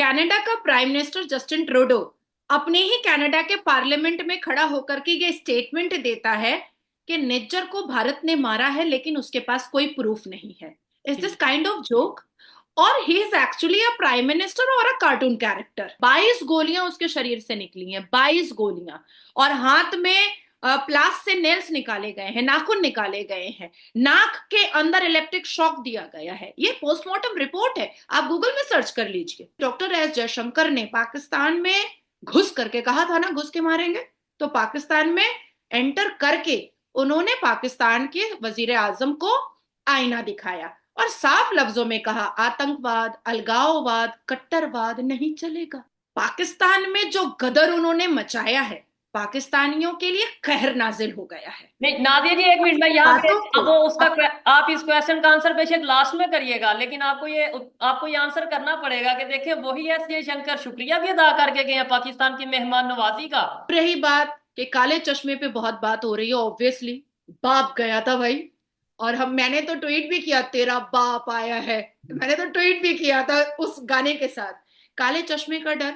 Canada का prime minister Justin Trudeau अपने ही Canada के पार्लियामेंट में खड़ा होकर के ये स्टेटमेंट देता है कि निज्जर को भारत ने मारा है लेकिन उसके पास कोई प्रूफ नहीं है। Is this kind of joke? और he is actually a prime minister और अ कार्टून कैरेक्टर। 22 गोलियां उसके शरीर से निकली हैं, 22 गोलियां। और हाथ में प्लास से नेल्स निकाले गए हैं, नाखून निकाले गए हैं, नाक के अंदर इलेक्ट्रिक शॉक दिया गया है। ये पोस्टमार्टम रिपोर्ट है, आप गूगल में सर्च कर लीजिए। डॉक्टर एस जयशंकर ने पाकिस्तान में घुस करके कहा था ना, घुस के मारेंगे, तो पाकिस्तान में एंटर करके उन्होंने पाकिस्तान के वजीर आजम को आईना दिखाया और साफ लफ्जों में कहा, आतंकवाद, अलगाववाद, कट्टरवाद नहीं चलेगा। पाकिस्तान में जो गदर उन्होंने मचाया है, पाकिस्तानियों के लिए कहर नाजिल हो गया है। नहीं नादिया जी, एक मिनट में यहाँ पे बातों को अब वो उसका आप इस क्वेश्चन का आंसर बेशक लास्ट में करिएगा, लेकिन आपको ये आंसर करना पड़ेगा कि देखिए वही एस जयशंकर शुक्रिया भी अदा करके गए हैं पाकिस्तान की मेहमान नवाजी का। रही बात कि काले चश्मे पे बहुत बात हो रही है, ऑब्वियसली बाप गया था भाई। और मैंने तो ट्वीट भी किया, तेरा बाप आया है। मैंने तो ट्वीट भी किया था उस गाने के साथ। काले चश्मे का डर,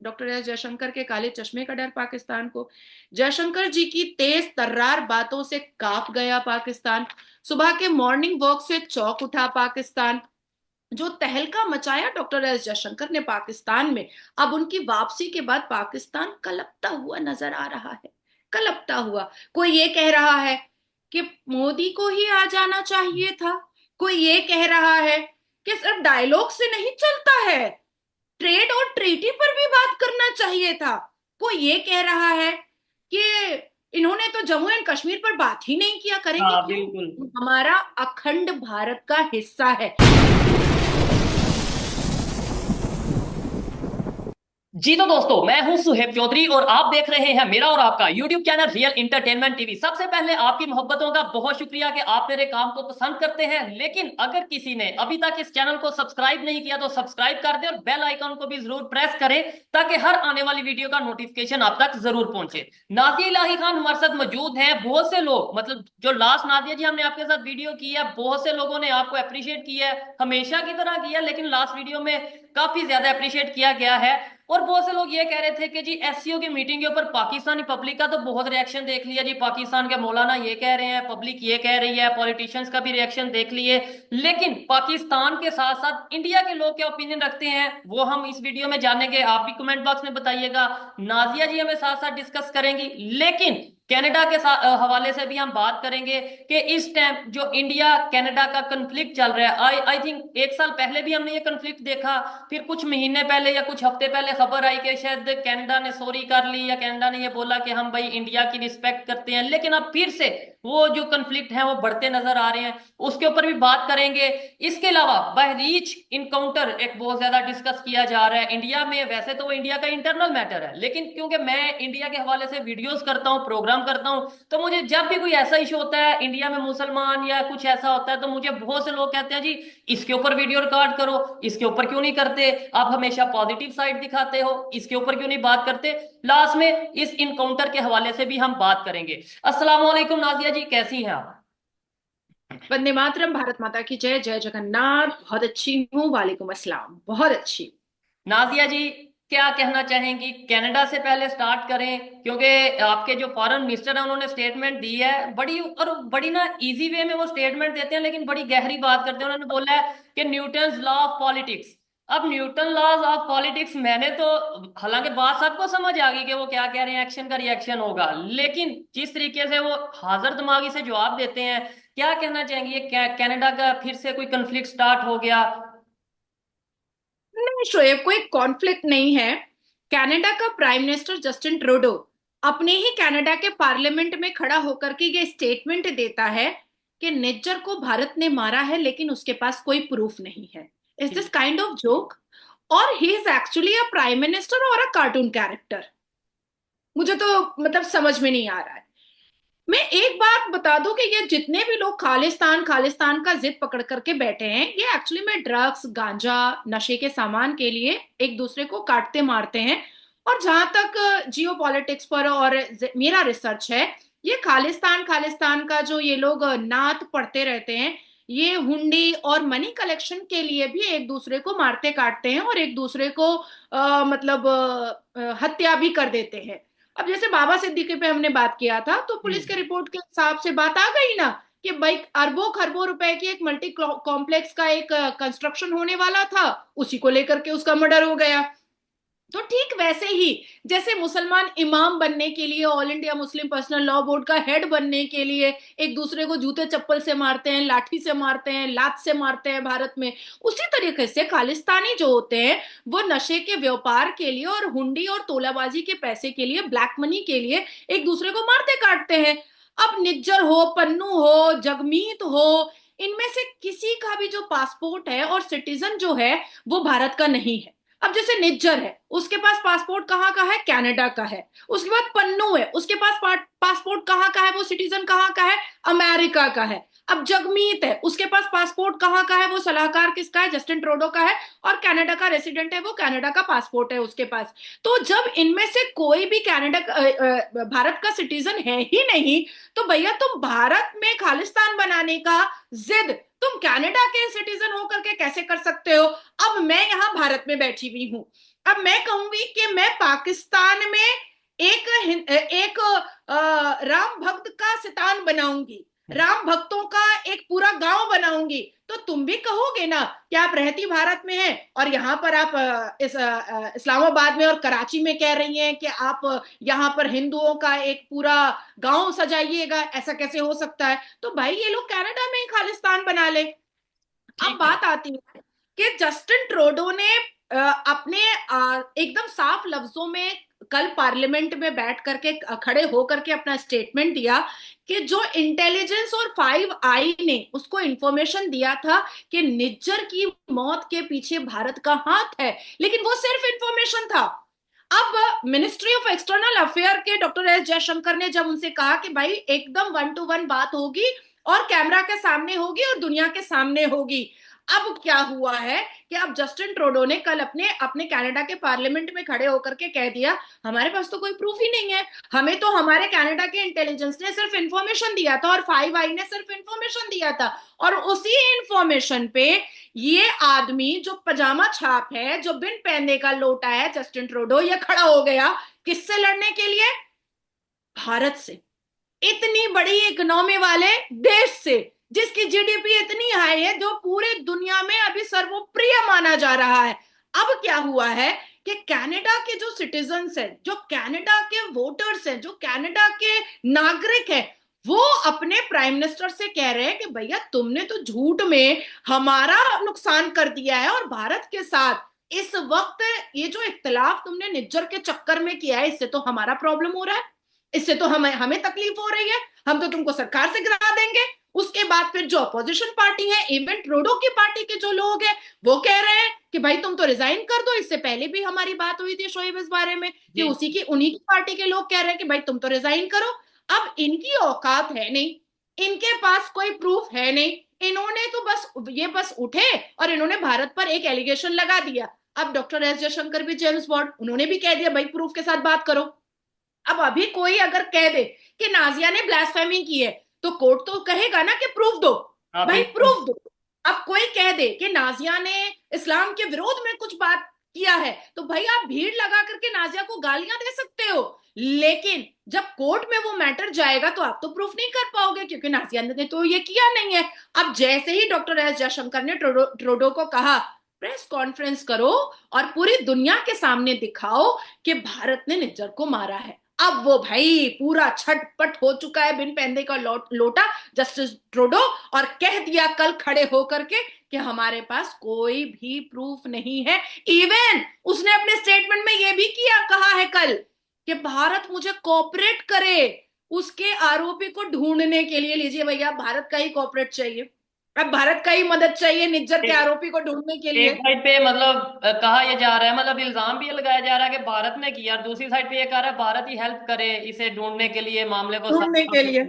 डॉक्टर एस जयशंकर के काले चश्मे का डर पाकिस्तान को। जयशंकर जी की तेज तर्रार बातों से कांप गया पाकिस्तान। सुबह के मॉर्निंग वॉक से चौक उठा पाकिस्तान। जो तहलका मचाया डॉक्टर एस जयशंकर ने पाकिस्तान में, अब उनकी वापसी के बाद पाकिस्तान कलपता हुआ नजर आ रहा है। कलपता हुआ। कोई ये कह रहा है कि मोदी को ही आ जाना चाहिए था। कोई ये कह रहा है कि सिर्फ डायलॉग से नहीं चलता है, ट्रेड और ट्रीटी पर भी बात करना चाहिए था। कोई ये कह रहा है कि इन्होंने तो जम्मू एंड कश्मीर पर बात ही नहीं किया। करेंगे हाँ क्यों? बिल्कुल। हमारा अखंड भारत का हिस्सा है। जी तो दोस्तों, मैं हूं सुहेब चौधरी और आप देख रहे हैं मेरा और आपका YouTube channel real entertainment TV. सबसे पहले आपकी मोहब्बतों का बहुत शुक्रिया कि आप मेरे काम को पसंद करते हैं, लेकिन अगर किसी ने अभी तक इस चैनल को सब्सक्राइब नहीं किया तो सब्सक्राइब कर दे और बेल आइकन को भी जरूर प्रेस करें ताकि हर आने वाली वीडियो का नोटिफिकेशन आप तक जरूर पहुंचे। नादिया इलाही खान हमारे साथ मौजूद हैं। बहुत से लोग, मतलब जो लास्ट नादिया जी हमने आपके साथ वीडियो की है, बहुत से लोगों ने आपको अप्रिशिएट किया है, हमेशा की तरह किया, लेकिन लास्ट वीडियो में काफी ज्यादा अप्रिशिएट किया गया है। और बहुत से लोग ये कह रहे थे कि जी एससीओ की मीटिंग के ऊपर पाकिस्तानी पब्लिक का तो बहुत रिएक्शन देख लिया जी, पाकिस्तान के मौलाना ये कह रहे हैं, पब्लिक ये कह रही है, पॉलिटिशियंस का भी रिएक्शन देख लिए, लेकिन पाकिस्तान के साथ साथ इंडिया के लोग क्या ओपिनियन रखते हैं वो हम इस वीडियो में जानेंगे। आप भी कमेंट बॉक्स में बताइएगा, नाजिया जी हमें साथ साथ डिस्कस करेंगी, लेकिन कनाडा के हवाले से भी हम बात करेंगे कि इस टाइम जो इंडिया कनाडा का कन्फ्लिक्ट चल रहा है, आई थिंक एक साल पहले भी हमने ये कन्फ्लिक्ट देखा, फिर कुछ महीने पहले या कुछ हफ्ते पहले खबर आई कि शायद कनाडा ने सॉरी कर ली या कनाडा ने ये बोला कि हम भाई इंडिया की रिस्पेक्ट करते हैं, लेकिन अब फिर से वो जो कन्फ्लिक्ट है वो बढ़ते नजर आ रहे हैं, उसके ऊपर भी बात करेंगे। इसके अलावा बहरीच इनकाउंटर एक बहुत ज्यादा डिस्कस किया जा रहा है इंडिया में। वैसे तो वो इंडिया का इंटरनल मैटर है, लेकिन क्योंकि मैं इंडिया के हवाले से वीडियोस करता हूँ, प्रोग्राम करता हूँ, तो मुझे जब भी कोई ऐसा इशू होता है इंडिया में मुसलमान या कुछ ऐसा होता है, तो मुझे बहुत से लोग कहते हैं जी इसके ऊपर वीडियो रिकॉर्ड करो, इसके ऊपर क्यों नहीं करते, आप हमेशा पॉजिटिव साइड दिखाते हो, इसके ऊपर क्यों नहीं बात करते। लास्ट में इस इनकाउंटर के हवाले से भी हम बात करेंगे। अस्सलाम वालेकुम नाजिया जी, कैसी हैं आप? वंदे मातरम, भारत माता की जय, जय जगन्नाथ। बहुत अच्छी हूँ, वालेकुम अस्सलाम, बहुत अच्छी। नाजिया जी क्या कहना चाहेंगी? कनाडा से पहले स्टार्ट करें, क्योंकि आपके जो फॉरेन मिनिस्टर है उन्होंने स्टेटमेंट दी है, बड़ी और बड़ी ना इजी वे में वो स्टेटमेंट देते हैं, लेकिन बड़ी गहरी बात करते हैं। उन्होंने बोला है कि न्यूटन्स लॉ ऑफ पॉलिटिक्स। अब न्यूटन लॉज ऑफ पॉलिटिक्स, मैंने तो, हालांकि बात सबको समझ आ गई कि वो क्या कह रहे हैं, एक्शन का रिएक्शन होगा, लेकिन जिस तरीके से वो हाजिर दिमागी से जवाब देते हैं, क्या कहना चाहेंगे? ये कनाडा का फिर से कोई कंफ्लिक्ट स्टार्ट हो गया? नहीं शोएब, कोई कॉन्फ्लिक्ट नहीं है। कनाडा का प्राइम मिनिस्टर जस्टिन ट्रूडो अपने ही कनाडा के पार्लियामेंट में खड़ा होकर के ये स्टेटमेंट देता है कि निज्जर को भारत ने मारा है लेकिन उसके पास कोई प्रूफ नहीं है। Is this kind of joke? और he is actually a prime minister और अ कार्टून कैरेक्टर? मुझे तो मतलब समझ में नहीं आ रहा है। मैं एक बात बता दूं कि ये जितने भी लोग खालिस्तान खालिस्तान का जिद पकड़ करके बैठे हैं, ये एक्चुअली में ड्रग्स, गांजा, नशे के सामान के लिए एक दूसरे को काटते मारते हैं। और जहां तक जियो पॉलिटिक्स पर और मेरा रिसर्च है, ये खालिस्तान खालिस्तान का जो ये लोग नात पढ़ते रहते हैं, ये हुंडी और मनी कलेक्शन के लिए भी एक दूसरे को मारते काटते हैं और एक दूसरे को मतलब हत्या भी कर देते हैं। अब जैसे बाबा सिद्दीकी पे हमने बात किया था, तो पुलिस के रिपोर्ट के हिसाब से बात आ गई ना कि भाई अरबों खरबों रुपए की एक मल्टी कॉम्प्लेक्स का एक कंस्ट्रक्शन होने वाला था, उसी को लेकर के उसका मर्डर हो गया। तो ठीक वैसे ही जैसे मुसलमान इमाम बनने के लिए, all India Muslim personal law board का हेड बनने के लिए एक दूसरे को जूते चप्पल से मारते हैं, लाठी से मारते हैं, लात से मारते हैं भारत में, उसी तरीके से खालिस्तानी जो होते हैं वो नशे के व्यापार के लिए और हुंडी और तोलाबाजी के पैसे के लिए, ब्लैक मनी के लिए एक दूसरे को मारते काटते हैं। अब निज्जर हो, पन्नू हो, जगमीत हो, इनमें से किसी का भी जो पासपोर्ट है और सिटीजन जो है वो भारत का नहीं है। अब जैसे निज्जर है, उसके पास पासपोर्ट कहाँ का है? कनाडा का है। उसके बाद पन्नू है, उसके पास पासपोर्ट कहाँ का है? वो सिटीजन कहाँ का है? अमेरिका का है। अब जगमीत है, उसके पास पासपोर्ट कहाँ का है? वो सलाहकार किसका है? जस्टिन ट्रूडो का है, और कनाडा का रेसिडेंट है, वो कनाडा का पासपोर्ट है उसके पास। तो जब इनमें से कोई भी कनाडा भारत का सिटीजन है ही नहीं, तो भैया तुम भारत में खालिस्तान बनाने का जिद तुम कनाडा के सिटीजन होकर के कैसे कर सकते हो? अब मैं यहाँ भारत में बैठी हुई हूँ, अब मैं कहूंगी कि मैं पाकिस्तान में एक राम भक्त का सितान बनाऊंगी, राम भक्तों का एक पूरा गांव बनाऊंगी, तो तुम भी कहोगे ना कि आप रहती भारत में हैं और यहाँ पर आप इस्लामाबाद में और कराची में कह रही हैं कि आप यहाँ पर हिंदुओं का एक पूरा गांव सजाइएगा, ऐसा कैसे हो सकता है? तो भाई ये लोग कनाडा में ही खालिस्तान बना ले। अब ठीक है। बात आती है कि जस्टिन ट्रूडो ने अपने एकदम साफ लफ्जों में कल पार्लियामेंट में बैठ करके खड़े होकर के अपना स्टेटमेंट दिया कि जो इंटेलिजेंस और 5 आई ने उसको इंफॉर्मेशन दिया था कि निज्जर की मौत के पीछे भारत का हाथ है, लेकिन वो सिर्फ इंफॉर्मेशन था। अब मिनिस्ट्री ऑफ एक्सटर्नल अफेयर के डॉक्टर एस जयशंकर ने जब उनसे कहा कि भाई एकदम 1 to 1 बात होगी और कैमरा के सामने होगी और दुनिया के सामने होगी, अब क्या हुआ है कि अब जस्टिन ट्रूडो ने कल अपने अपने कनाडा के पार्लियामेंट में खड़े होकर के कह दिया हमारे पास तो कोई प्रूफ ही नहीं है, हमें तो हमारे कनाडा के इंटेलिजेंस ने सिर्फ इंफॉर्मेशन दिया था और 5 आई ने सिर्फ इंफॉर्मेशन दिया था, और उसी इंफॉर्मेशन पे ये आदमी जो पजामा छाप है, जो बिन पहनने का लोटा है, जस्टिन ट्रूडो, ये खड़ा हो गया किससे लड़ने के लिए? भारत से, इतनी बड़ी इकोनॉमी वाले देश से, जिसकी जीडीपी इतनी हाई है, जो पूरे दुनिया में अभी सर्वप्रिय माना जा रहा है। अब क्या हुआ है कि कनाडा के जो सिटीजन्स हैं, जो कनाडा के वोटर्स हैं, जो कनाडा के नागरिक हैं, वो अपने प्राइम मिनिस्टर से कह रहे हैं कि भैया तुमने तो झूठ में हमारा नुकसान कर दिया है, और भारत के साथ इस वक्त ये जो इख्तिलाफ तुमने निज्जर के चक्कर में किया है, इससे तो हमारा प्रॉब्लम हो रहा है, इससे तो हमें हमें तकलीफ हो रही है, हम तो तुमको सरकार से गिरा देंगे। उसके बाद फिर जो अपोजिशन पार्टी है, इवन ट्रूडो की पार्टी के जो लोग हैं, वो कह रहे हैं कि भाई तुम तो रिजाइन कर दो। इससे पहले भी हमारी बात हुई थी शोएब इस बारे में कि जी। उन्हीं की पार्टी के लोग कह रहे हैं कि भाई तुम तो रिजाइन करो। अब इनकी औकात है नहीं, इनके पास कोई प्रूफ है नहीं, इन्होंने तो बस उठे और इन्होंने भारत पर एक एलिगेशन लगा दिया। अब डॉक्टर एस जयशंकर भी, जेम्स बॉन्ड, उन्होंने भी कह दिया भाई प्रूफ के साथ बात करो। अब अभी कोई अगर कह दे कि नाजिया ने ब्लास्फेमी की है, तो कोर्ट तो कहेगा ना कि प्रूफ दो, हाँ भाई बिल्कुल। प्रूफ दो। अब कोई कह दे कि नाजिया ने इस्लाम के विरोध में कुछ बात किया है, तो भाई आप भीड़ लगा करके नाजिया को गालियां दे सकते हो, लेकिन जब कोर्ट में वो मैटर जाएगा तो आप तो प्रूफ नहीं कर पाओगे, क्योंकि नाजिया ने तो ये किया नहीं है। अब जैसे ही डॉक्टर एस जयशंकर ने ट्रूडो को कहा प्रेस कॉन्फ्रेंस करो और पूरी दुनिया के सामने दिखाओ कि भारत ने निज्जर को मारा है, अब वो भाई पूरा छटपट हो चुका है बिन पहनने का लोटा जस्टिस ट्रूडो, और कह दिया कल खड़े होकर के कि हमारे पास कोई भी प्रूफ नहीं है। इवन उसने अपने स्टेटमेंट में यह भी कहा है कल कि भारत मुझे कोऑपरेट करे उसके आरोपी को ढूंढने के लिए। लीजिए भैया, भारत का ही कोऑपरेट चाहिए, अब भारत का ही मदद चाहिए निज्जर के एक आरोपी को ढूंढने के एक लिए। साइड पे मतलब कहा यह जा रहा है, मतलब इल्जाम भी ये लगाया जा रहा है कि भारत ने किया, और दूसरी साइड पे ये कह रहा है भारत ही हेल्प करे इसे ढूंढने के लिए, मामले को ढूंढने के लिए।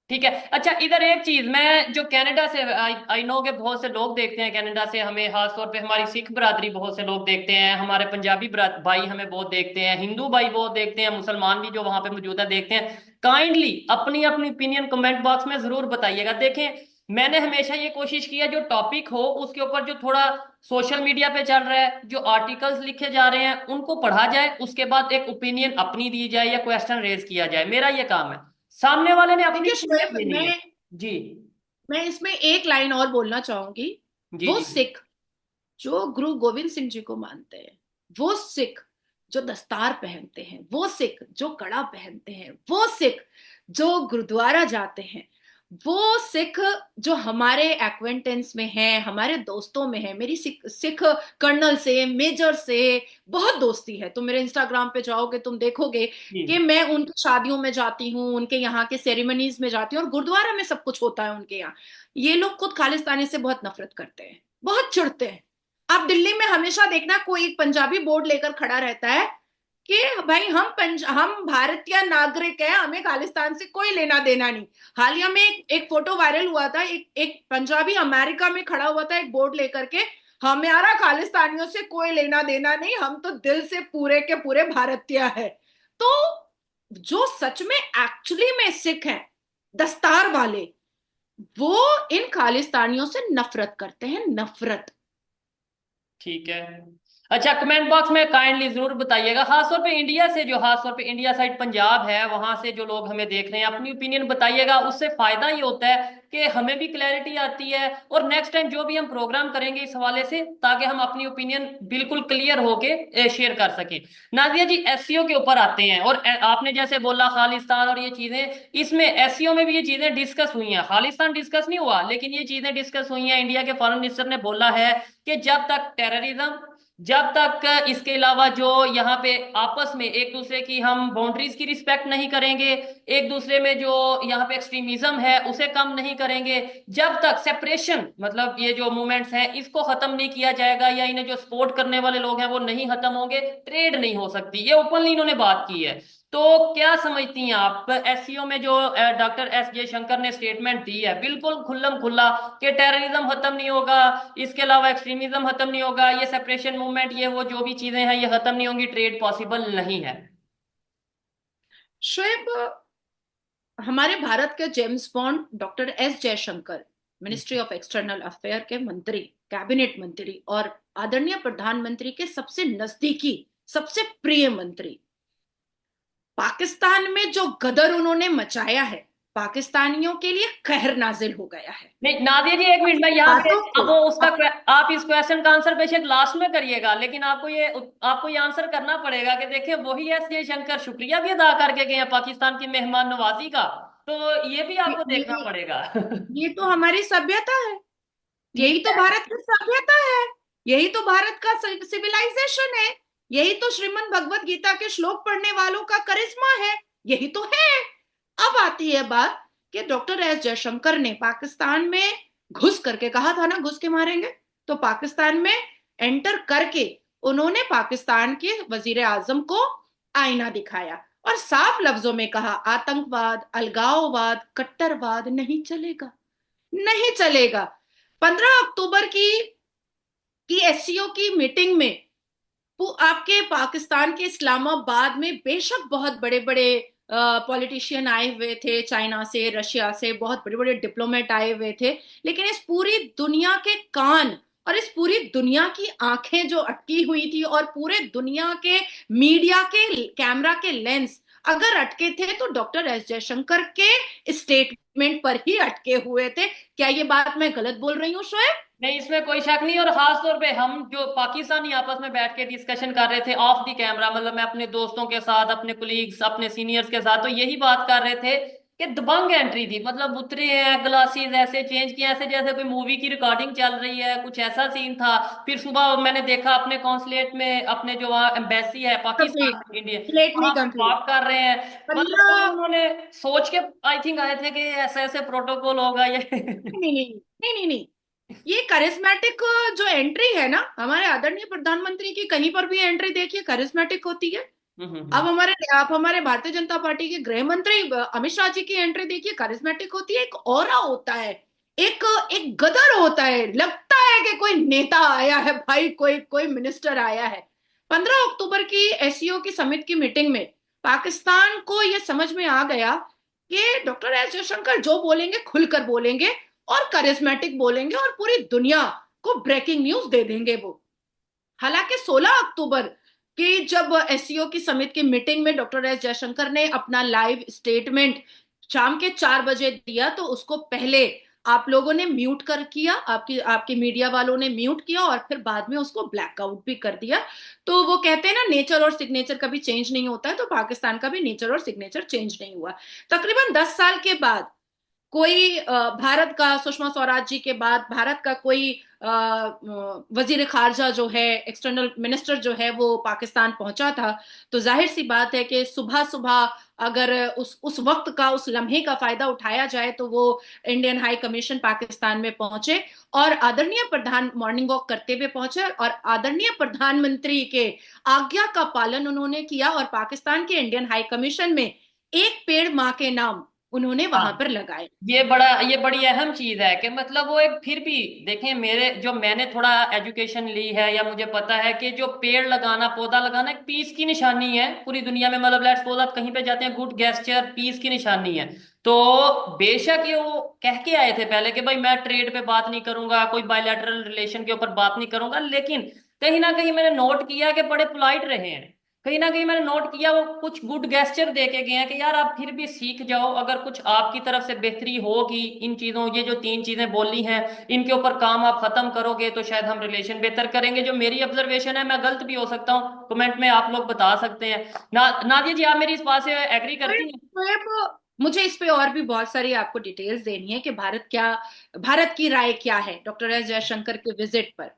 ठीक है। अच्छा, इधर एक चीज, मैं जो कनाडा से, आई नो के बहुत से लोग देखते हैं कनाडा से हमें, खास तौर पे हमारी सिख बरादरी बहुत से लोग देखते हैं, हमारे पंजाबी भाई हमें बहुत देखते हैं, हिंदू भाई बहुत देखते हैं, मुसलमान भी जो वहां पे मौजूद है देखते हैं। काइंडली अपनी अपनी ओपिनियन कमेंट बॉक्स में जरूर बताइएगा। देखें, मैंने हमेशा ये कोशिश की है जो टॉपिक हो उसके ऊपर जो थोड़ा सोशल मीडिया पे चल रहा है, जो आर्टिकल्स लिखे जा रहे हैं उनको पढ़ा जाए, उसके बाद एक ओपिनियन अपनी दी जाए या क्वेश्चन रेज किया जाए। मेरा ये काम है, सामने वाले ने अपनी देखिए स्टेप शोएब, लेनी है। जी मैं इसमें एक लाइन और बोलना चाहूंगी। जी वो जी। सिख जो गुरु गोविंद सिंह जी को मानते हैं, वो सिख जो दस्तार पहनते हैं, वो सिख जो कड़ा पहनते हैं, वो सिख जो गुरुद्वारा जाते हैं, वो सिख जो हमारे एक्वेंटेंस में है, हमारे दोस्तों में है। मेरी सिख सिख कर्नल से, मेजर से बहुत दोस्ती है। तुम मेरे इंस्टाग्राम पे जाओगे, तुम देखोगे कि जी मैं उनकी शादियों में जाती हूँ, उनके यहाँ के सेरेमनीज में जाती हूँ, और गुरुद्वारा में सब कुछ होता है उनके यहाँ। ये लोग खुद खालिस्तानी से बहुत नफरत करते हैं, बहुत चिढ़ते हैं। आप दिल्ली में हमेशा देखना कोई एक पंजाबी बोर्ड लेकर खड़ा रहता है कि भाई हम भारतीय नागरिक हैं, हमें खालिस्तान से कोई लेना देना नहीं। हालिया में एक फोटो वायरल हुआ था, एक पंजाबी अमेरिका में खड़ा हुआ था एक बोर्ड लेकर के, हमारा खालिस्तानियों से कोई लेना देना नहीं, हम तो दिल से पूरे के पूरे भारतीय है। तो जो सच में एक्चुअली में सिख हैं, दस्तार वाले, वो इन खालिस्तानियों से नफरत करते हैं, नफरत। ठीक है। अच्छा, कमेंट बॉक्स में काइंडली जरूर बताइएगा, खासतौर पे इंडिया से, जो खासतौर पे इंडिया साइड पंजाब है वहां से जो लोग हमें देख रहे हैं, अपनी ओपिनियन बताइएगा। उससे फायदा ये होता है कि हमें भी क्लैरिटी आती है, और नेक्स्ट टाइम जो भी हम प्रोग्राम करेंगे इस हवाले से, ताकि हम अपनी ओपिनियन बिल्कुल क्लियर होके शेयर कर सकें। नादिया जी, एसईओ के ऊपर आते हैं, और आपने जैसे बोला खालिस्तान और ये चीजें, इसमें एसईओ में भी ये चीजें डिस्कस हुई हैं। खालिस्तान डिस्कस नहीं हुआ, लेकिन ये चीजें डिस्कस हुई हैं। इंडिया के फॉरेन मिनिस्टर ने बोला है कि जब तक टेररिज्म, जब तक इसके अलावा जो यहाँ पे आपस में एक दूसरे की हम बाउंड्रीज की रिस्पेक्ट नहीं करेंगे, एक दूसरे में जो यहाँ पे एक्सट्रीमिज्म है उसे कम नहीं करेंगे, जब तक सेपरेशन, मतलब ये जो मूवमेंट्स हैं इसको खत्म नहीं किया जाएगा, या इन्हें जो सपोर्ट करने वाले लोग हैं वो नहीं खत्म होंगे, ट्रेड नहीं हो सकती। ये ओपनली इन्होंने बात की है। तो क्या समझती हैं आप, एससीओ में जो डॉक्टर एस जयशंकर ने स्टेटमेंट दी है बिल्कुल खुल्लम खुल्ला, कि टेररिज्म खत्म नहीं होगा, इसके अलावा एक्सट्रीमिज्म खत्म नहीं होगा, ये सेपरेशन मूवमेंट, ये वो जो भी चीजें हैं ये खत्म नहीं होंगी, ट्रेड पॉसिबल नहीं है? शोएब, हमारे भारत के James bond doctor S Jaishankar, ministry of external affair के मंत्री, कैबिनेट मंत्री, और आदरणीय प्रधानमंत्री के सबसे नजदीकी, सबसे प्रिय मंत्री, पाकिस्तान में जो गदर उन्होंने मचाया है, पाकिस्तानियों के लिए कहर नाजिल हो गया है। नहीं नादिया जी, एक मिनट में यहाँ पे, बातों को अब वो उसका आप इस क्वेश्चन का आंसर बेशक लास्ट में करिएगा, लेकिन आपको ये आंसर करना पड़ेगा कि देखिए वही एस जयशंकर शुक्रिया भी अदा करके गए हैं पाकिस्तान की मेहमान नवाजी का, तो ये भी ये आपको देखना ये पड़ेगा। ये तो हमारी सभ्यता है, ठीक यही तो है। भारत की सभ्यता है, यही तो भारत का सिविलाइजेशन है, यही तो श्रीमद् भगवत गीता के श्लोक पढ़ने वालों का करिश्मा है, यही तो है। अब आती है बात कि डॉक्टर एस जयशंकर ने पाकिस्तान में घुस करके, कहा था ना घुस के मारेंगे, तो पाकिस्तान में एंटर करके उन्होंने पाकिस्तान के वजीर आजम को आईना दिखाया और साफ लफ्जों में कहा, आतंकवाद, अलगाववाद, कट्टरवाद नहीं चलेगा, नहीं चलेगा। 15 अक्टूबर की एससीओ की मीटिंग में आपके पाकिस्तान के इस्लामाबाद में बेशक बहुत बड़े बड़े पॉलिटिशियन आए हुए थे, चाइना से, रशिया से, बहुत बड़े बड़े डिप्लोमेट आए हुए थे, लेकिन इस पूरी दुनिया के कान और इस पूरी दुनिया की आंखें जो अटकी हुई थी, और पूरे दुनिया के मीडिया के कैमरा के लेंस अगर अटके थे, तो डॉक्टर एस जयशंकर के स्टेटमेंट पर ही अटके हुए थे। क्या ये बात मैं गलत बोल रही हूँ शोएब? नहीं, इसमें कोई शक नहीं, और खास तौर पे हम जो पाकिस्तानी आपस में बैठ के डिस्कशन कर रहे थे ऑफ द कैमरा, मतलब मैं अपने दोस्तों के साथ, अपने कुलीग्स, अपने सीनियर्स के साथ, तो यही बात कर रहे थे कि दबंग एंट्री थी, मतलब उतरे हैं, ग्लासेस ऐसे चेंज किए, ऐसे जैसे कोई मूवी की रिकॉर्डिंग चल रही है, कुछ ऐसा सीन था। फिर सुबह मैंने देखा अपने कॉन्सुलेट में, अपने जो वहाँ एम्बेसी है कंप्लीट, पाकिस्तान इंडिया, प्लेट नहीं वहां पे कंप्लीट। बात कर रहे हैं, मतलब कोई 15 उन्होंने सोच के आई थिंक आए थे कि ऐसे ऐसे प्रोटोकॉल होगा ये। नहीं नहीं नहीं नहीं नहीं, ये करिस्मेटिक जो एंट्री है ना, हमारे आदरणीय प्रधानमंत्री की कहीं पर भी एंट्री देखिए करिस्मेटिक होती है। अब हम्म। आप हमारे भारतीय जनता पार्टी के गृह मंत्री अमित शाह जी की एंट्री देखिए, करिस्मेटिक होती है, एक ऑरा होता है, एक एक गदर होता है, लगता है कि कोई नेता आया है भाई, कोई कोई मिनिस्टर आया है। 15 अक्टूबर की एससीओ की समिट की मीटिंग में पाकिस्तान को यह समझ में आ गया कि डॉक्टर एस जयशंकर जो बोलेंगे खुलकर बोलेंगे, और करिश्मेटिक बोलेंगे और पूरी दुनिया को ब्रेकिंग न्यूज दे देंगे वो। हालांकि 16 अक्टूबर की जब एससीओ की समिति की मीटिंग में डॉक्टर एस जयशंकर ने अपना लाइव स्टेटमेंट शाम के 4 बजे दिया, तो उसको पहले आप लोगों ने म्यूट कर किया, आपकी आपके मीडिया वालों ने म्यूट किया और फिर बाद में उसको ब्लैकआउट भी कर दिया। तो वो कहते हैं ना, नेचर और सिग्नेचर कभी चेंज नहीं होता है, तो पाकिस्तान का भी नेचर और सिग्नेचर चेंज नहीं हुआ। तकरीबन 10 साल के बाद कोई भारत का, सुषमा स्वराज जी के बाद भारत का कोई वजीर खारजा जो है, एक्सटर्नल मिनिस्टर जो है, वो पाकिस्तान पहुंचा था। तो जाहिर सी बात है कि सुबह सुबह अगर उस वक्त का, उस लम्हे का फायदा उठाया जाए, तो वो इंडियन हाई कमीशन पाकिस्तान में पहुंचे और आदरणीय प्रधान मॉर्निंग वॉक करते हुए पहुंचे और आदरणीय प्रधानमंत्री के आज्ञा का पालन उन्होंने किया और पाकिस्तान के इंडियन हाई कमीशन में एक पेड़ मां के नाम उन्होंने वहां हाँ, पर लगाए। ये बड़ी अहम चीज है कि मतलब वो एक, फिर भी देखें, मेरे जो मैंने थोड़ा एजुकेशन ली है या मुझे पता है कि जो पेड़ लगाना, पौधा लगाना एक पीस की निशानी है पूरी दुनिया में। मतलब लेट्स सपोज आप कहीं पे जाते हैं, गुड गेस्चर पीस की निशानी है। तो बेशक ये वो कह के आए थे पहले कि भाई मैं ट्रेड पे बात नहीं करूंगा, कोई बायलैटरल रिलेशन के ऊपर बात नहीं करूंगा, लेकिन कहीं ना कहीं मैंने नोट किया कि बड़े पोलाइट रहे हैं। कहीं ना कहीं मैंने नोट किया वो कुछ गुड गेस्चर दे के गए हैं कि यार आप फिर भी सीख जाओ, अगर कुछ आपकी तरफ से बेहतरी होगी इन चीजों, ये जो 3 चीजें बोली हैं इनके ऊपर काम आप खत्म करोगे तो शायद हम रिलेशन बेहतर करेंगे। जो मेरी ऑब्जर्वेशन है, मैं गलत भी हो सकता हूँ, कमेंट में आप लोग बता सकते हैं। नादिया जी, आप मेरी इस बात से एग्री करती हैं? तो मुझे इस पे और भी बहुत सारी आपको डिटेल्स देनी है कि भारत की राय क्या है डॉक्टर एस जयशंकर के विजिट पर।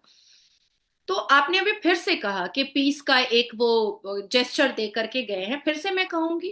तो आपने अभी फिर से कहा कि पीस का एक वो जेस्चर दे करके गए हैं। फिर से मैं कहूंगी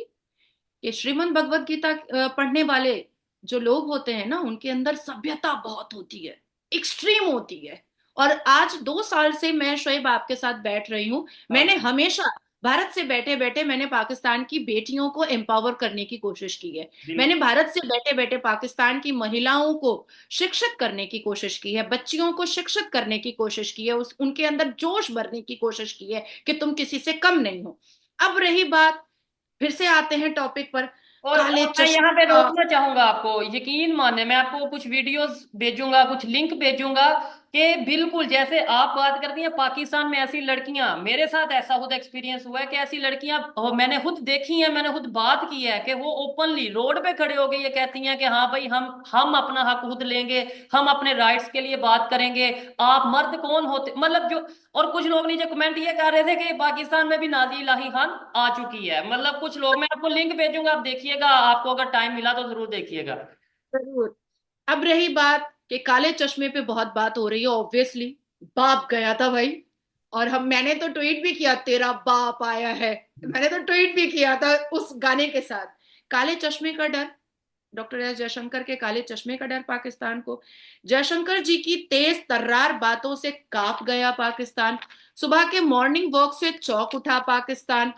कि श्रीमद् भगवत गीता पढ़ने वाले जो लोग होते हैं ना, उनके अंदर सभ्यता बहुत होती है, एक्सट्रीम होती है। और आज 2 साल से मैं शोएब आपके साथ बैठ रही हूं, हाँ मैंने हमेशा भारत से बैठे बैठे मैंने पाकिस्तान की बेटियों को एम्पावर करने की कोशिश की है। मैंने बिल्कुल। भारत से बैठे बैठे पाकिस्तान की महिलाओं को शिक्षित करने की कोशिश की है, बच्चियों को शिक्षित करने की कोशिश की है, उनके अंदर जोश भरने की कोशिश की है कि तुम किसी से कम नहीं हो। अब रही बात, फिर से आते हैं टॉपिक पर, काले और मैं यहाँ चश्मे पे का। रोकना चाहूंगा आपको, यकीन माने मैं आपको कुछ वीडियोस भेजूंगा, कुछ लिंक भेजूंगा कि बिल्कुल जैसे आप बात करती हैं पाकिस्तान में ऐसी लड़कियां, मेरे साथ ऐसा खुद एक्सपीरियंस हुआ है कि ऐसी लड़कियां मैंने खुद देखी हैं, मैंने खुद बात की है कि वो ओपनली रोड पे खड़े होके ये कहती हैं कि हाँ भाई हम अपना हक खुद लेंगे, हम अपने राइट्स के लिए बात करेंगे, आप मर्द कौन होते, मतलब जो। और कुछ लोग नीचे कमेंट ये कर रहे थे कि पाकिस्तान में भी नाजी इलाही खान आ चुकी है, मतलब कुछ लोग, मैं आपको लिंक भेजूंगा, आप देखिएगा, आपको अगर टाइम मिला तो जरूर देखिएगा। जरूर। अब रही बात कि काले चश्मे पे बहुत बात हो रही है, ऑब्वियसली बाप गया था भाई। और मैंने तो ट्वीट भी किया, तेरा बाप आया है, मैंने तो ट्वीट भी किया था उस गाने के साथ। काले चश्मे का डर, डॉक्टर एस जयशंकर के काले चश्मे का डर पाकिस्तान को। जयशंकर जी की तेज तर्रार बातों से कांप गया पाकिस्तान। सुबह के मॉर्निंग वॉक से चौंक उठा पाकिस्तान।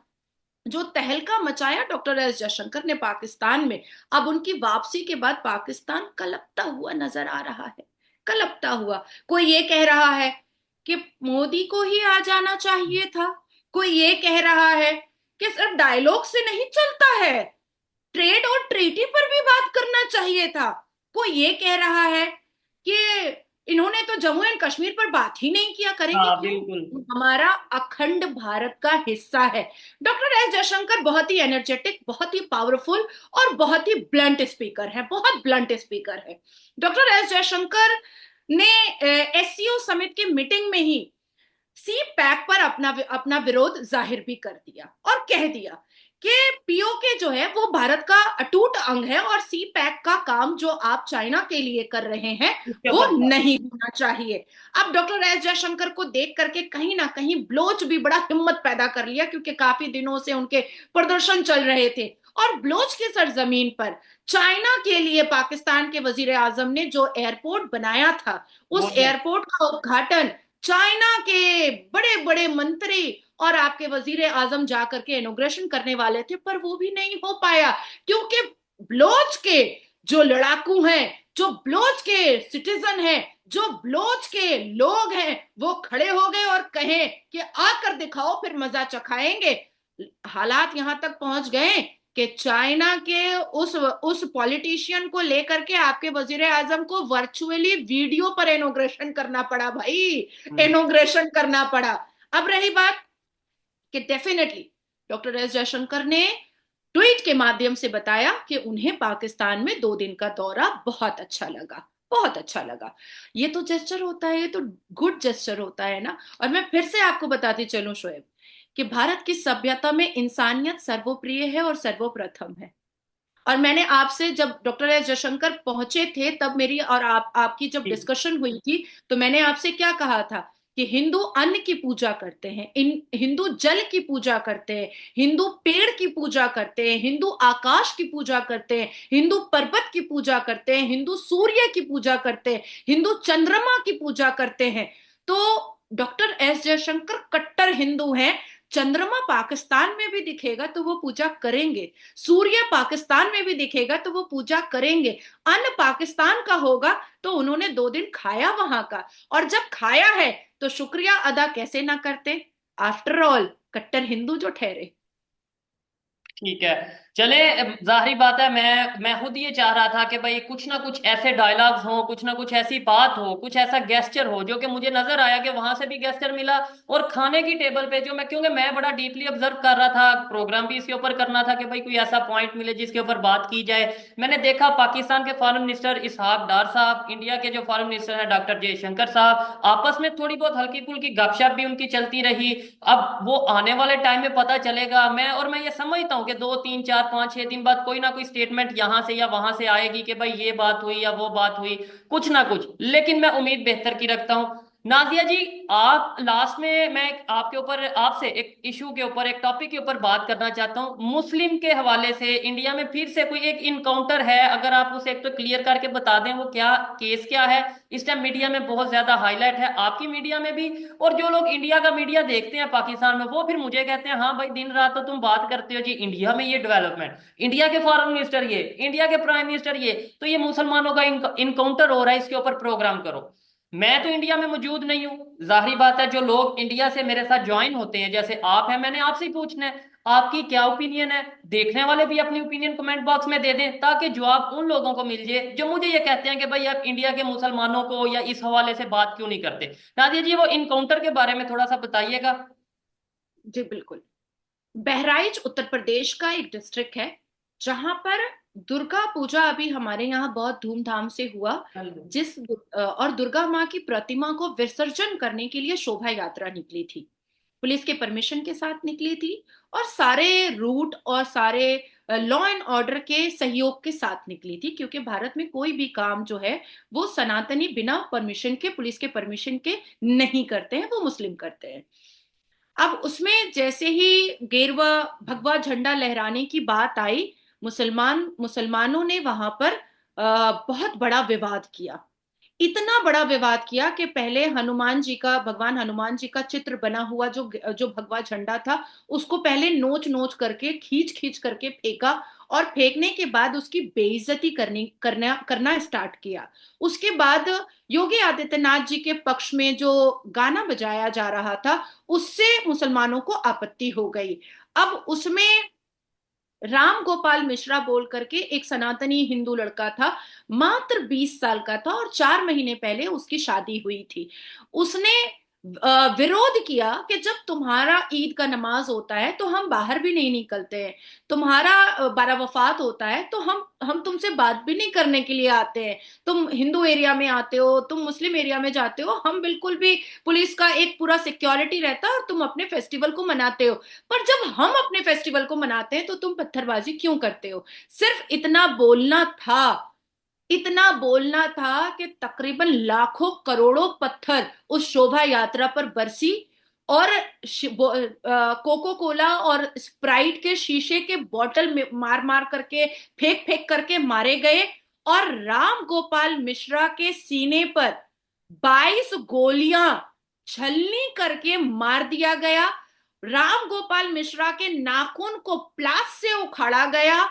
जो तहलका मचाया डॉक्टर एस जयशंकर ने पाकिस्तान में, अब उनकी वापसी के बाद पाकिस्तान कलपता हुआ नजर आ रहा है, कलपता हुआ। कोई ये कह रहा है कि मोदी को ही आ जाना चाहिए था, कोई ये कह रहा है कि सिर्फ डायलॉग से नहीं चलता है, ट्रेड और ट्रीटी पर भी बात करना चाहिए था। कोई ये कह रहा है कि इन्होंने तो जम्मू एंड कश्मीर पर बात ही नहीं किया, करेंगे हाँ क्यों, बिल्कुल। हमारा अखंड भारत का हिस्सा है। डॉक्टर एस जयशंकर बहुत ही एनर्जेटिक, बहुत ही पावरफुल और बहुत ही ब्लंट स्पीकर है, बहुत ब्लंट स्पीकर है। डॉक्टर एस जयशंकर ने एससीओ समिट की मीटिंग में ही सी पैक पर अपना अपना विरोध जाहिर भी कर दिया और कह दिया कि पीओके जो है वो भारत का अटूट अंग है और सी पैक का काम जो आप चाइना के लिए कर रहे हैं उसके वो ऊपर बात। नहीं होना चाहिए। अब डॉक्टर एस जयशंकर को देख करके कहीं ना कहीं ब्लोच भी बड़ा हिम्मत पैदा कर लिया, क्योंकि काफी दिनों से उनके प्रदर्शन चल रहे थे। और ब्लोच की सरजमीन पर चाइना के लिए पाकिस्तान के वजीर आजम ने जो एयरपोर्ट बनाया था, वो उस एयरपोर्ट का उद्घाटन चाइना के बड़े बड़े मंत्री और आपके वजीर आजम जाकर के इनोग्रेशन करने वाले थे, पर वो भी नहीं हो पाया, क्योंकि ब्लोच के जो लड़ाकू हैं, जो ब्लोच के सिटीजन हैं, जो ब्लोच के लोग हैं, वो खड़े हो गए और कहें कि आकर दिखाओ फिर मजा चखाएंगे। हालात यहां तक पहुंच गए कि चाइना के उस पॉलिटिशियन को लेकर के आपके वजीर आजम को वर्चुअली वीडियो पर इनॉग्रेशन करना पड़ा भाई, हम्म। इनॉग्रेशन करना पड़ा। अब रही बात कि डेफिनेटली डॉक्टर एस जयशंकर ने ट्वीट के माध्यम से बताया कि उन्हें पाकिस्तान में 2 दिन का दौरा बहुत अच्छा लगा, बहुत अच्छा लगा। ये तो जेस्चर होता है, ये तो गुड जेस्चर होता है ना। और मैं फिर से आपको बताती चलूं शोएब, कि भारत की सभ्यता में इंसानियत सर्वप्रिय है और सर्वप्रथम है। और मैंने आपसे जब डॉक्टर एस जयशंकर पहुंचे थे तब मेरी और आपकी जब जी। डिस्कशन हुई थी, तो मैंने आपसे क्या कहा था कि हिंदू अन्न की पूजा करते हैं, इन हिंदू जल की पूजा करते हैं, हिंदू पेड़ की पूजा करते हैं, हिंदू आकाश की पूजा करते हैं, हिंदू पर्वत की पूजा करते हैं, हिंदू सूर्य की पूजा करते हैं, हिंदू चंद्रमा की पूजा करते हैं। तो डॉक्टर एस जयशंकर कट्टर हिंदू हैं। चंद्रमा पाकिस्तान में भी दिखेगा तो वो पूजा करेंगे, सूर्य पाकिस्तान में भी दिखेगा तो वो पूजा करेंगे, अन्न पाकिस्तान का होगा तो उन्होंने 2 दिन खाया वहां का, और जब खाया है तो शुक्रिया अदा कैसे ना करते, आफ्टर ऑल कट्टर हिंदू जो ठहरे। ठीक है। चले, जाहिर बात है, मैं खुद ये चाह रहा था कि भाई कुछ ना कुछ ऐसे डायलॉग्स हो, कुछ ना कुछ ऐसी बात हो, कुछ ऐसा गेस्चर हो, जो कि मुझे नजर आया कि वहां से भी गेस्चर मिला। और खाने की टेबल पे जो मैं, क्योंकि मैं बड़ा डीपली ऑब्जर्व कर रहा था, प्रोग्राम भी इसके ऊपर करना था कि भाई कोई ऐसा पॉइंट मिले जिसके ऊपर बात की जाए। मैंने देखा पाकिस्तान के फॉरेन मिनिस्टर इसहाक डार साहब, इंडिया के जो फॉरेन मिनिस्टर हैं डॉक्टर जयशंकर साहब, आपस में थोड़ी बहुत हल्की फुल्की गपशप भी उनकी चलती रही। अब वो आने वाले टाइम में पता चलेगा। मैं ये समझता हूँ कि 2 3 4 5 6 दिन बाद कोई ना कोई स्टेटमेंट यहाँ से या वहां से आएगी कि भाई ये बात हुई या वो बात हुई, कुछ ना कुछ। लेकिन मैं उम्मीद बेहतर की रखता हूँ। नाजिया जी, आप लास्ट में, मैं आपके ऊपर, आपसे एक इशू के ऊपर, एक टॉपिक के ऊपर बात करना चाहता हूँ। मुस्लिम के हवाले से इंडिया में फिर से कोई एक इनकाउंटर है, अगर आप उसे एक तो क्लियर करके बता दें, वो क्या केस क्या है? इस टाइम मीडिया में बहुत ज्यादा हाईलाइट है, आपकी मीडिया में भी। और जो लोग इंडिया का मीडिया देखते हैं पाकिस्तान में, वो फिर मुझे कहते हैं हाँ भाई दिन रात तो तुम बात करते हो जी, इंडिया में ये डेवलपमेंट, इंडिया के फॉरेन मिनिस्टर ये, इंडिया के प्राइम मिनिस्टर ये, तो ये मुसलमानों का इनकाउंटर हो रहा है, इसके ऊपर प्रोग्राम करो। मैं तो इंडिया में मौजूद नहीं हूँ, जाहिर बात है जो लोग इंडिया से मेरे साथ ज्वाइन होते हैं, जैसे आप हैं, मैंने आपसे ही पूछना है आपकी क्या ओपिनियन है। देखने वाले भी अपनी ओपिनियन कमेंट बॉक्स में दे दें, ताकि जवाब उन लोगों को मिल जाए जो मुझे ये कहते हैं कि भाई आप इंडिया के मुसलमानों को या इस हवाले से बात क्यों नहीं करते। नादिया जी, वो इनकाउंटर के बारे में थोड़ा सा बताइएगा। जी बिल्कुल। बहराइच उत्तर प्रदेश का एक डिस्ट्रिक्ट है जहां पर दुर्गा पूजा अभी हमारे यहाँ बहुत धूमधाम से हुआ। और दुर्गा माँ की प्रतिमा को विसर्जन करने के लिए शोभा यात्रा निकली थी, पुलिस के परमिशन के साथ निकली थी, और सारे रूट और सारे लॉ एंड ऑर्डर के सहयोग के साथ निकली थी, क्योंकि भारत में कोई भी काम जो है वो सनातनी बिना परमिशन के, पुलिस के परमिशन के नहीं करते हैं, वो मुस्लिम करते हैं। अब उसमें जैसे ही गेरुआ भगवा झंडा लहराने की बात आई, मुसलमानों ने वहां पर बहुत बड़ा विवाद किया, इतना बड़ा विवाद किया कि पहले हनुमान जी का, भगवान हनुमान जी का चित्र बना हुआ जो जो भगवा झंडा था, उसको पहले नोच नोच करके, खींच खींच करके फेंका, और फेंकने के बाद उसकी बेइज्जती करना करना स्टार्ट किया। उसके बाद योगी आदित्यनाथ जी के पक्ष में जो गाना बजाया जा रहा था, उससे मुसलमानों को आपत्ति हो गई। अब उसमें राम गोपाल मिश्रा बोल करके एक सनातनी हिंदू लड़का था, मात्र 20 साल का था, और 4 महीने पहले उसकी शादी हुई थी। उसने विरोध किया कि जब तुम्हारा ईद का नमाज होता है तो हम बाहर भी नहीं निकलते हैं, तुम्हारा बारह वफात होता है तो हम तुमसे बात भी नहीं करने के लिए आते हैं, तुम हिंदू एरिया में आते हो, तुम मुस्लिम एरिया में जाते हो, हम बिल्कुल भी, पुलिस का एक पूरा सिक्योरिटी रहता है और तुम अपने फेस्टिवल को मनाते हो, पर जब हम अपने फेस्टिवल को मनाते हैं तो तुम पत्थरबाजी क्यों करते हो। सिर्फ इतना बोलना था, इतना बोलना था कि तकरीबन लाखों करोड़ों पत्थर उस शोभा यात्रा पर बरसी, और कोको कोला और स्प्राइट के शीशे के बोतल में मार मार करके, फेंक फेंक करके मारे गए, और राम गोपाल मिश्रा के सीने पर 22 गोलियां छलनी करके मार दिया गया। राम गोपाल मिश्रा के नाखून को प्लास से उखाड़ा गया,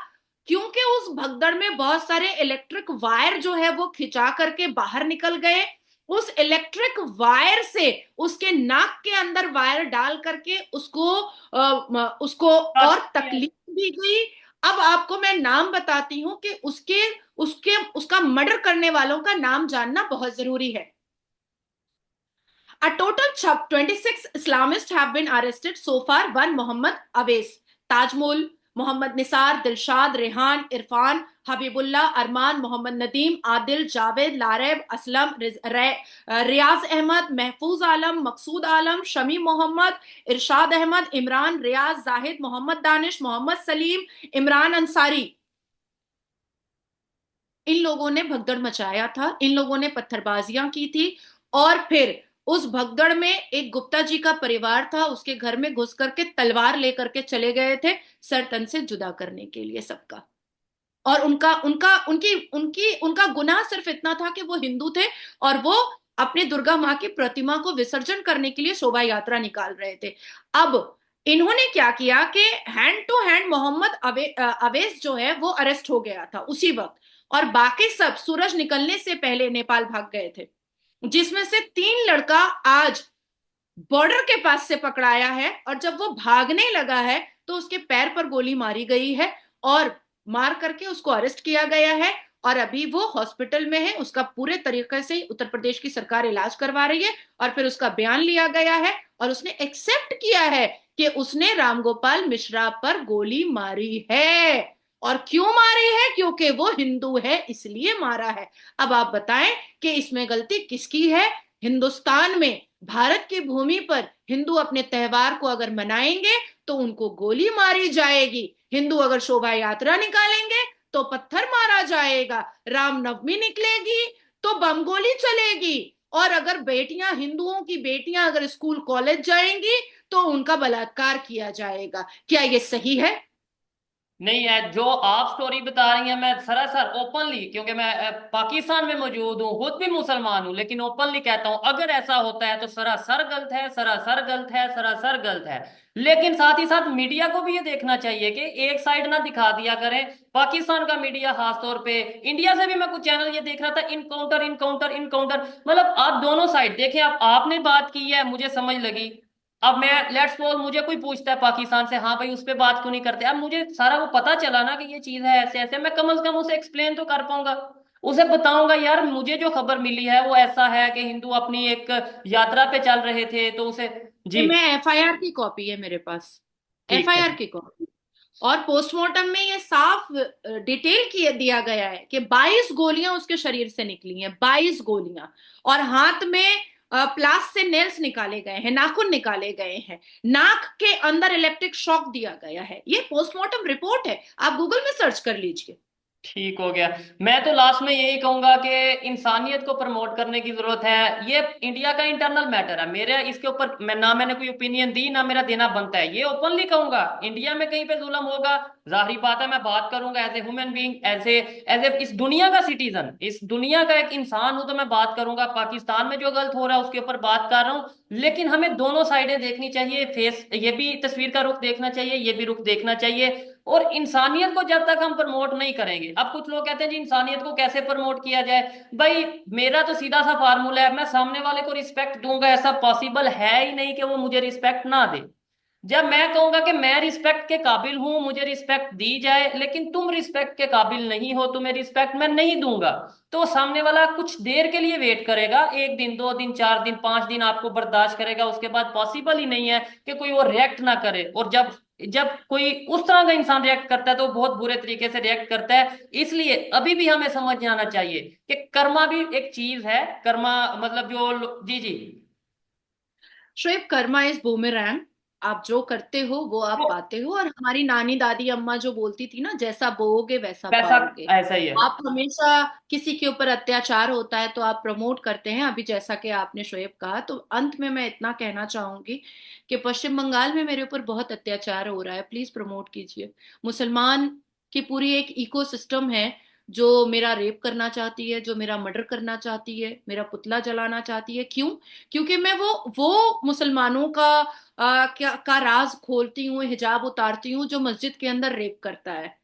क्योंकि उस भगदड़ में बहुत सारे इलेक्ट्रिक वायर जो है वो खिंचा करके बाहर निकल गए। उस इलेक्ट्रिक वायर से उसके नाक के अंदर वायर डाल करके उसको और तकलीफ दी गई। अब आपको मैं नाम बताती हूं कि उसके उसके उसका मर्डर करने वालों का नाम जानना बहुत जरूरी है। A total 26 Islamists have been arrested so far. One Mohammed Awais, Tajmul, Mohammed Nisar, Dilshad, Rehan, Irfan, Habibullah, Arman, Mohammed Nadeem, Adil, Javed, Lareb, Aslam, Riaz Ahmad, Mahfuz Alam, Maqsood Alam, Shami Mohammed, Irshad Ahmad, Imran, Riaz, Zahid, Mohammed Danish, Mohammed Salim, Imran Ansari। इन लोगों ने भगदड़ मचाया था, इन लोगों ने पत्थरबाजियां की थी, और फिर उस भगदड़ में एक गुप्ता जी का परिवार था, उसके घर में घुस करके तलवार लेकर के चले गए थे सर तन से जुदा करने के लिए सबका। और उनका उनका उनकी उनकी उनका गुनाह सिर्फ इतना था कि वो हिंदू थे और वो अपने दुर्गा माँ की प्रतिमा को विसर्जन करने के लिए शोभा यात्रा निकाल रहे थे। अब इन्होंने क्या किया कि hand to hand Mohammad Awais जो है वो अरेस्ट हो गया था उसी वक्त, और बाकी सब सूरज निकलने से पहले नेपाल भाग गए थे, जिसमें से 3 लड़का आज बॉर्डर के पास से पकड़ाया है, और जब वो भागने लगा है तो उसके पैर पर गोली मारी गई है और मार करके उसको अरेस्ट किया गया है, और अभी वो हॉस्पिटल में है। उसका पूरे तरीके से उत्तर प्रदेश की सरकार इलाज करवा रही है, और फिर उसका बयान लिया गया है और उसने एक्सेप्ट किया है कि उसने रामगोपाल मिश्रा पर गोली मारी है। और क्यों मारी है? क्योंकि वो हिंदू है इसलिए मारा है। अब आप बताएं कि इसमें गलती किसकी है? हिंदुस्तान में भारत की भूमि पर हिंदू अपने त्योहार को अगर मनाएंगे तो उनको गोली मारी जाएगी, हिंदू अगर शोभा यात्रा निकालेंगे तो पत्थर मारा जाएगा, रामनवमी निकलेगी तो बम गोली चलेगी, और अगर बेटियां, हिंदुओं की बेटियां अगर स्कूल कॉलेज जाएंगी तो उनका बलात्कार किया जाएगा। क्या ये सही है? नहीं है जो आप स्टोरी बता रही हैं, मैं सरासर ओपनली, क्योंकि मैं पाकिस्तान में मौजूद हूँ, खुद भी मुसलमान हूँ, लेकिन ओपनली कहता हूँ अगर ऐसा होता है तो सरासर गलत है, सरासर गलत है, सरासर गलत है। लेकिन साथ ही साथ मीडिया को भी ये देखना चाहिए कि एक साइड ना दिखा दिया करें। पाकिस्तान का मीडिया खासतौर पे, इंडिया से भी मैं कुछ चैनल ये देख रहा था, इनकाउंटर इनकाउंटर इनकाउंटर, मतलब आप दोनों साइड देखें। आप आपने बात की है, मुझे समझ लगी। अब मैं लेट्स सपोज मुझे कोई पूछता है पाकिस्तान से, हाँ भाई उस पर बात क्यों नहीं करते, अब मुझे सारा वो पता चला ना कि ये चीज है ऐसे ऐसे, मैं कम से कम उसे एक्सप्लेन तो कर पाऊंगा। उसे बताऊंगा यार मुझे जो खबर मिली है वो ऐसा है कि हिंदू अपनी एक यात्रा पे चल रहे थे, तो उसे। ये जी। मैं एफआईआर की कॉपी है मेरे पास, ठीक है। एफआईआर की कॉपी। और पोस्टमार्टम में ये साफ डिटेल किया दिया गया है कि 22 गोलियां उसके शरीर से निकली हैं, 22 गोलियां। और हाथ में प्लास से नेल्स निकाले गए हैं, नाखून निकाले गए हैं, नाक के अंदर इलेक्ट्रिक शॉक दिया गया है। ये पोस्टमार्टम रिपोर्ट है, आप गूगल में सर्च कर लीजिए। ठीक हो गया। मैं तो लास्ट में यही कहूंगा कि इंसानियत को प्रमोट करने की जरूरत है। ये इंडिया का इंटरनल मैटर है, मेरे इसके ऊपर मैंने कोई ओपिनियन दी ना मेरा देना बनता है, ये ओपनली कहूंगा। इंडिया में कहीं पे जुल्म होगा, जाहिर बात है मैं बात करूंगा as a human being, as a इस दुनिया का सिटीजन, इस दुनिया का एक इंसान हूं, तो मैं बात करूंगा। पाकिस्तान में जो गलत हो रहा है उसके ऊपर बात कर रहा हूँ, लेकिन हमें दोनों साइडें देखनी चाहिए। फेस, ये भी तस्वीर का रुख देखना चाहिए, ये भी रुख देखना चाहिए। और इंसानियत को जब तक हम प्रमोट नहीं करेंगे, अब कुछ लोग कहते हैं जी इंसानियत को कैसे प्रमोट किया जाए, भाई मेरा तो सीधा सा फार्मूला है, मैं सामने वाले को रिस्पेक्ट दूंगा, ऐसा पॉसिबल है ही नहीं कि वो मुझे रिस्पेक्ट ना दे। जब मैं कहूंगा कि मैं रिस्पेक्ट के काबिल हूं, मुझे रिस्पेक्ट दी जाए, लेकिन तुम रिस्पेक्ट के काबिल नहीं हो, तुम्हें रिस्पेक्ट मैं नहीं दूंगा, तो सामने वाला कुछ देर के लिए वेट करेगा, 1 दिन 2 दिन 4 दिन 5 दिन आपको बर्दाश्त करेगा, उसके बाद पॉसिबल ही नहीं है कि कोई वो रिएक्ट ना करे। और जब जब कोई उस तरह का इंसान रिएक्ट करता है तो बहुत बुरे तरीके से रिएक्ट करता है। इसलिए अभी भी हमें समझ जाना चाहिए कि कर्मा भी एक चीज है। कर्मा मतलब जी जी। शोएब, कर्मा इज बूमेरैंग। आप जो करते हो वो आप तो पाते हो, और हमारी नानी दादी अम्मा जो बोलती थी ना, जैसा बोओगे वैसा पैसा पाओगे। ऐसा ही है। आप हमेशा किसी के ऊपर अत्याचार होता है तो आप प्रमोट करते हैं, अभी जैसा कि आपने शोएब कहा। तो अंत में मैं इतना कहना चाहूंगी कि पश्चिम बंगाल में मेरे ऊपर बहुत अत्याचार हो रहा है, प्लीज प्रमोट कीजिए। मुसलमान की पूरी एक इकोसिस्टम है जो मेरा रेप करना चाहती है, जो मेरा मर्डर करना चाहती है, मेरा पुतला जलाना चाहती है। क्यों? क्योंकि मैं वो मुसलमानों का क्या का राज खोलती हूँ, हिजाब उतारती हूँ, जो मस्जिद के अंदर रेप करता है,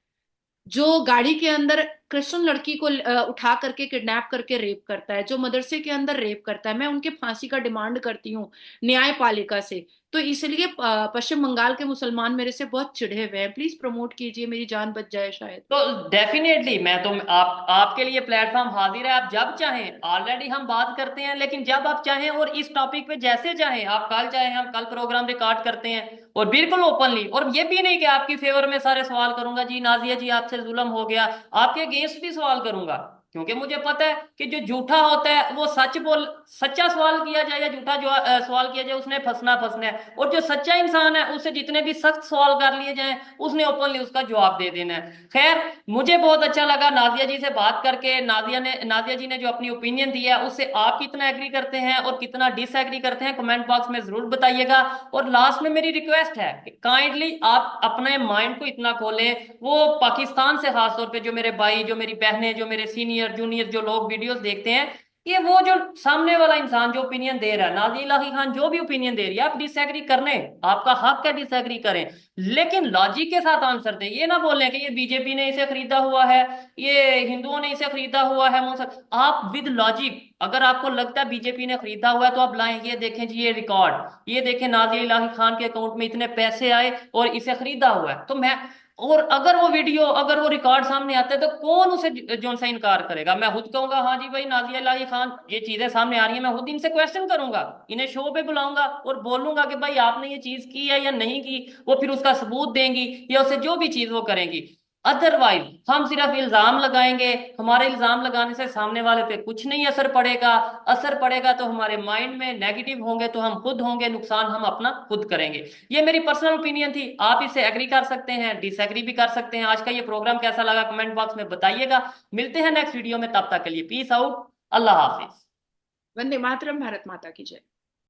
जो गाड़ी के अंदर क्रिश्चियन लड़की को उठा करके किडनैप करके रेप करता है, जो मदरसे के अंदर रेप करता है। मैं उनके फांसी का डिमांड करती हूँ न्यायपालिका से। तो इसलिए पश्चिम बंगाल के मुसलमान मेरे से बहुत चिढ़े हुए हैं। प्लीज प्रमोट कीजिए, मेरी जान बच जाए शायद। तो डेफिनेटली मैं तो आपके लिए प्लेटफॉर्म हाजिर है, आप जब चाहें, ऑलरेडी हम बात करते हैं, लेकिन जब आप चाहें और इस टॉपिक पे जैसे चाहें, आप कल चाहें हम कल प्रोग्राम रिकॉर्ड करते हैं, और बिल्कुल ओपनली। और ये भी नहीं कि आपकी फेवर में सारे सवाल करूंगा, जी नाजिया जी आपसे जुल्म हो गया, आपके अगेंस्ट भी सवाल करूंगा, क्योंकि मुझे पता है कि जो झूठा होता है वो सच्चा सवाल किया जाए या झूठा जो सवाल किया जाए उसने फंसना है, और जो सच्चा इंसान है उससे जितने भी सख्त सवाल कर लिए जाएं उसने ओपनली उसका जवाब दे देना है। खैर, मुझे बहुत अच्छा लगा नाजिया जी से बात करके। नाजिया जी ने जो अपनी ओपिनियन दी है उससे आप कितना एग्री करते हैं और कितना डिसएग्री करते हैं कमेंट बॉक्स में जरूर बताइएगा। और लास्ट में मेरी रिक्वेस्ट है कि काइंडली आप अपने माइंड को इतना खोलें, वो पाकिस्तान से खासतौर पे जो मेरे भाई, जो मेरी बहनें, जो मेरे सीनियर जूनियर जो लोग वीडियोस देखते हैं, ये वो जो सामने वाला इंसान जो ओपिनियन दे रहा है, नाज़िया इलाही खान जो भी ओपिनियन दे रही है, आप डिसएग्री करने, आपका हक है डिसएग्री करें, लेकिन लॉजिक के साथ आंसर दें। ये ना बोलें कि ये बीजेपी ने इसे खरीदा हुआ है, ये हिंदुओं ने इसे खरीदा हुआ है। आप विद लॉजिक, अगर आपको लगता है बीजेपी ने खरीदा हुआ है तो आप लाएं, ये देखें जी ये रिकॉर्ड, ये देखें नाज़िया इलाही खान के अकाउंट में इतने पैसे आए और इसे खरीदा हुआ है। तो मैं, और अगर वो वीडियो, अगर वो रिकॉर्ड सामने आता है तो कौन उसे जो सा इनकार करेगा। मैं खुद कहूंगा हाँ जी भाई नाज़िया इलाही खान ये चीजें सामने आ रही है, मैं खुद इनसे क्वेश्चन करूंगा, इन्हें शो पे बुलाऊंगा और बोलूंगा कि भाई आपने ये चीज की है या नहीं की। वो फिर उसका सबूत देंगी या उसे जो भी चीज वो करेंगी। अदरवाइज हम सिर्फ इल्जाम लगाएंगे, हमारे इल्जाम लगाने से सामने वाले पे कुछ नहीं असर पड़ेगा। असर पड़ेगा तो हमारे माइंड में नेगेटिव होंगे तो हम खुद होंगे, नुकसान हम अपना खुद करेंगे। ये मेरी पर्सनल ओपिनियन थी, आप इससे एग्री कर सकते हैं, डिसएग्री भी कर सकते हैं। आज का ये प्रोग्राम कैसा लगा कमेंट बॉक्स में बताइएगा। मिलते हैं नेक्स्ट वीडियो में, तब तक के लिए पीस आउट, अल्लाह हाफिज। वंदे मातरम, भारत माता की जय।